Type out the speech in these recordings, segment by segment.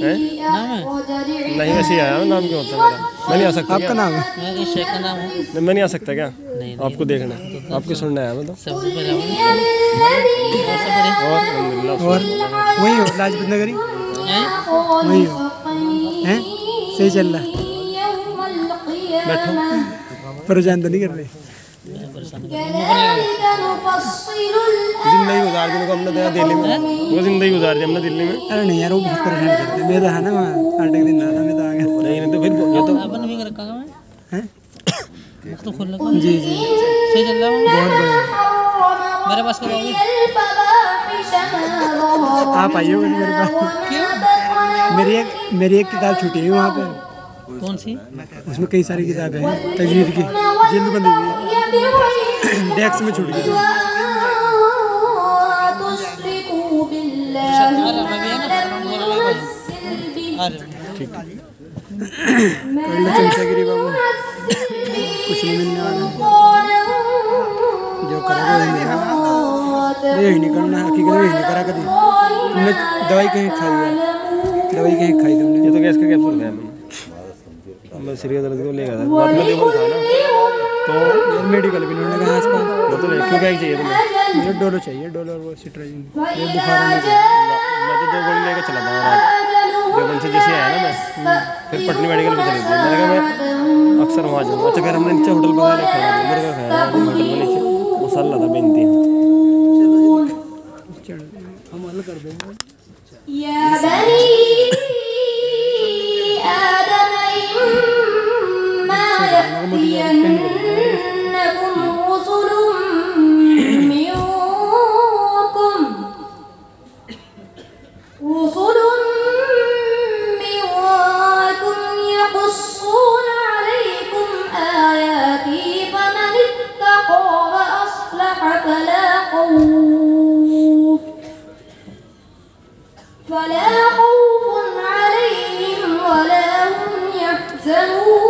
है? नहीं वैसे ही आया हूँ, नाम क्यों होता है मेरा? मैं नहीं आ सकता। आपका नाम है? मेरा शेख का नाम है। मैं नहीं आ सकता क्या? नहीं, आपको देखना है, आपकी सुनना है। मैं तो सब पे जाऊँ और अल्हम्दुलिल्लाह। और वही हो लाजपत नगरी, वही हो हैं? सही चल रहा है? बैठो। परेशान तो नहीं कर रहे? जिंदगी गुजार दी को हमने दिल्ली में, वो जिंदगी गुजार दी हमने दिल्ली में। अरे नहीं यार, वो बहुत परेशान करते हैं। मेरा है ना वहाँ 8 दिन रहा था, मैं तो आ गया। नहीं तो फिर ये तो अपन भी रखा मैं हैं? तो खुल लगा। जी जी सही चल रहा है। बहुत बढ़िया। मेरे पास करोगे? आप आइए मेरे पास। क्यों? मेरी एक किताब छूटी है वहाँ पे। कौन सी? उसमें कई सारी किताबें हैं तजवीद की, जिल्द बंदी हुई डेस्क में छूट गई। ठीक है। चमचागिरी बाबू कुछ नहीं मिलने वाला, जो करेगा वही मिलेगा। यही नहीं करना, हकीकत में यही नहीं करा कभी। तुमने दवाई कहीं खाई है? दवाई कहीं खाई तुमने? ये तो गैस का कैप्सूल खाया मैंने। मैं सीरियस दर्द को ले गया था, बाद में देवबंद था ना, तो यार मेडिकल भी नहीं लगा आसपास। मैं तो क्यों क्या चाहिए तुम्हें? मुझे डोलो चाहिए, डोलो और वो सिट्राजिन। ये बुखार नहीं चाहिए। मैं तो 2 गोली लेकर चला था रात देवबंद से, जैसे आया ना मैं, फिर पटनी मेडिकल पे चली थी। मैंने कहा मैं अक्सर वहाँ जाऊँगा। अच्छा फिर हमने नीचे होटल पकड़ा ले, खाना मुर्गा खाया होटल में नीचे, मसाला था बेनती। हम हल कर देंगे। فلا خوف عليهم ولا هم يحزنون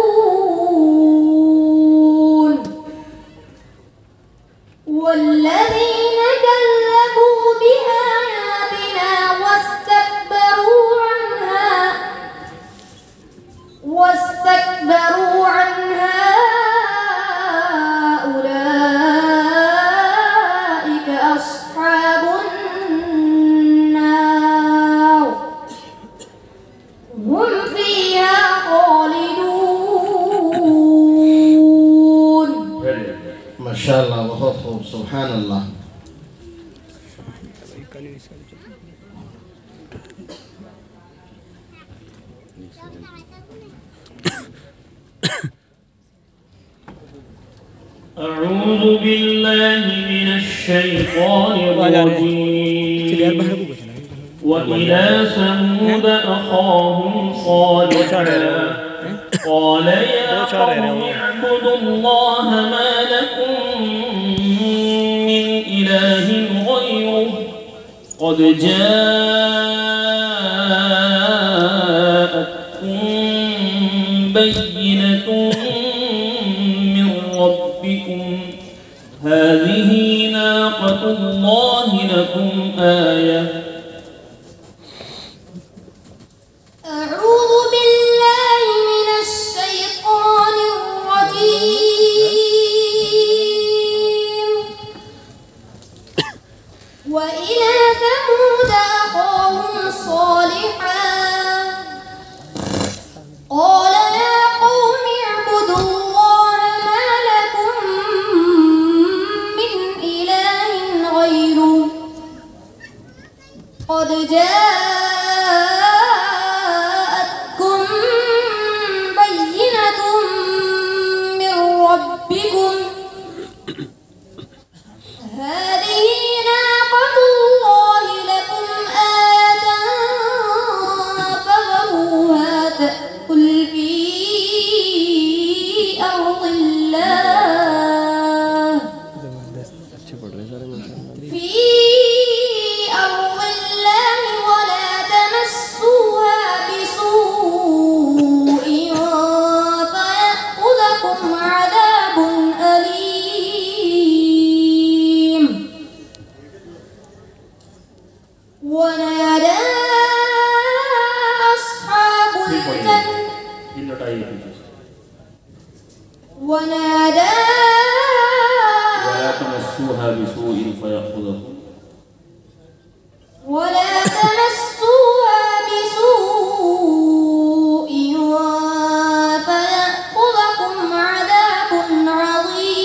والذين كذبوا بآياتنا واستكبروا عنها أولئك أصحاب النار هم فيها خالدون. माशाअल्लाह, बहुत खूब, सुभान अल्लाह। أعوذ بالله من الشيطان الرجيم. وإلى ثمود أخاهم صالحا قال يا قوم اعبدوا الله ما لكم من إله غيره قد جاءتكم بينة من ربكم هذه ناقة الله لكم آية. أعوذ بالله من الشيطان الرجيم. وإلى ثمود أخاهم صالحا قال يا قوم اعبدوا الله ما لكم من إله غيره قد جاءتكم بينة من ربكم هذه ناقة الله لكم آية فذروها تأكل في أرض الله ولا बताइए पीछे से। ونادى वला तमस्सूहा बिसूइन फयअख़ुज़कुम ولا تمسوها بسوء فيأخذكم عذاب عظيم.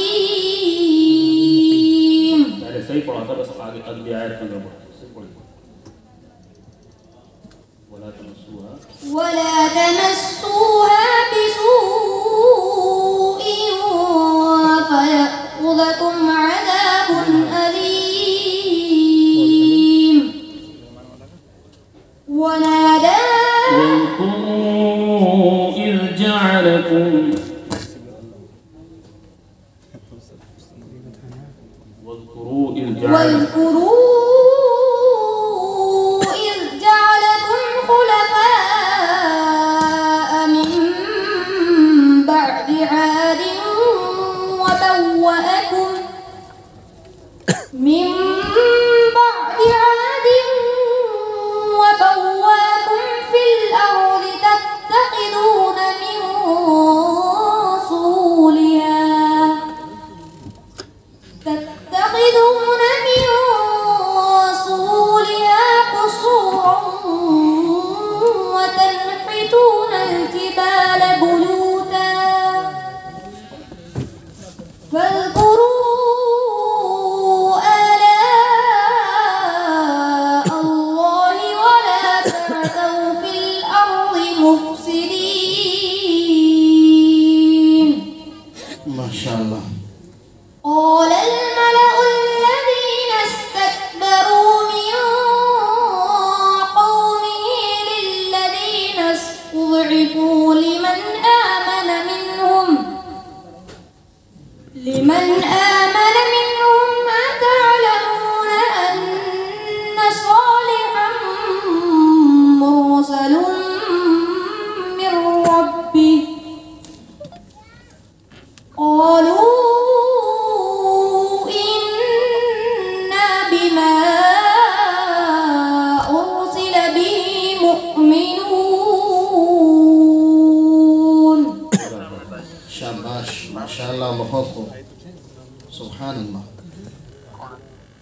मैंने सही पढ़ा था, बस आगे अगली आयत में गड़बड़ है, सही पढ़ी। वला तमस्सूहा ولا تمسوها بسوء فيأخذكم عذاب أليم. ونادى واذكروا إذ جعلكم خلفاء من بعد عاد وبوأكم في الأرض تتخذون من صولها قصورا وتنحتون الجبال بيوتا فاذكروا آلاء الله ولا تعثوا في الأرض مفسدين. ما شاء الله. قال الملأ الذين استكبروا من قومه للذين استضعفوا لمن آمن منهم أتعلمون أن صالحا مرسل من ربه قالوا إنا بما أرسل به مؤمنون. शाबाश, माशाअल्लाह, बहुत खूब, सुभान अल्लाह।